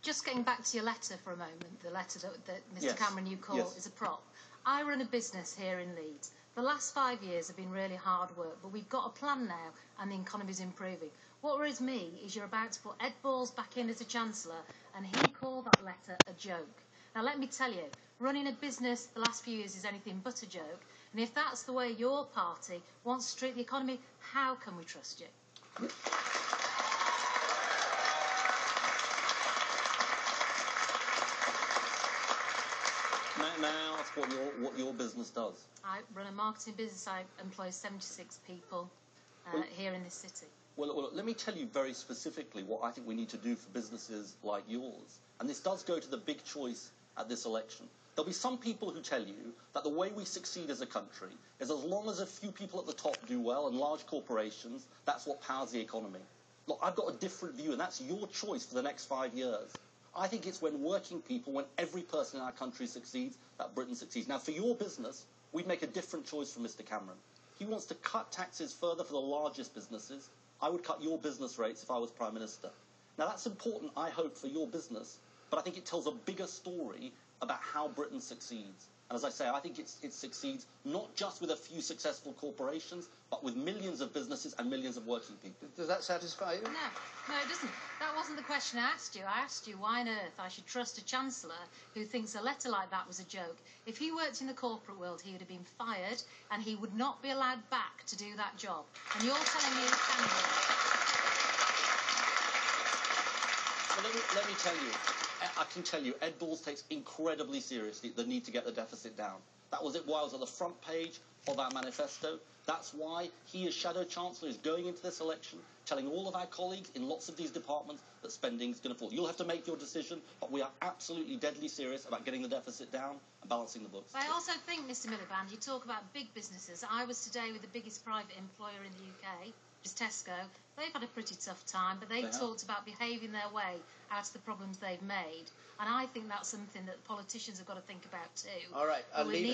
Just getting back to your letter for a moment, the letter that Mr. Yes. Cameron you call is a prop. I run a business here in Leeds. The last 5 years have been really hard work, but we've got a plan now and the economy's improving. What worries me is you're about to put Ed Balls back in as a Chancellor and he called that letter a joke. Now let me tell you, running a business the last few years is anything but a joke, and if that's the way your party wants to treat the economy, how can we trust you? May I ask what your business does? I run a marketing business. I employ 76 people here in this city. Well, let me tell you very specifically what I think we need to do for businesses like yours. And this does go to the big choice at this election. There'll be some people who tell you that the way we succeed as a country is as long as a few people at the top do well and large corporations, that's what powers the economy. Look, I've got a different view, and that's your choice for the next 5 years. I think it's when working people, when every person in our country succeeds, that Britain succeeds. Now, for your business, we'd make a different choice from Mr. Cameron. He wants to cut taxes further for the largest businesses. I would cut your business rates if I was Prime Minister. Now, that's important, I hope, for your business, but I think it tells a bigger story about how Britain succeeds. And as I say, I think it succeeds not just with a few successful corporations, but with millions of businesses and millions of working people. Does that satisfy you? No, it doesn't. That wasn't the question I asked you. I asked you why on earth I should trust a Chancellor who thinks a letter like that was a joke. If he worked in the corporate world, he would have been fired, and he would not be allowed back to do that job. And you're telling me he can do it. So let me tell you. I can tell you, Ed Balls takes incredibly seriously the need to get the deficit down. That was why I was at the front page of our manifesto. That's why he, as Shadow Chancellor, is going into this election, telling all of our colleagues in lots of these departments that spending is going to fall. You'll have to make your decision, but we are absolutely deadly serious about getting the deficit down and balancing the books. But I also think, Mr. Miliband, you talk about big businesses. I was today with the biggest private employer in the UK, which is Tesco. They've had a pretty tough time, but they've talked about behaving their way out of the problems they've made. And I think that's something that politicians have got to think about too. All right, I'll leave that.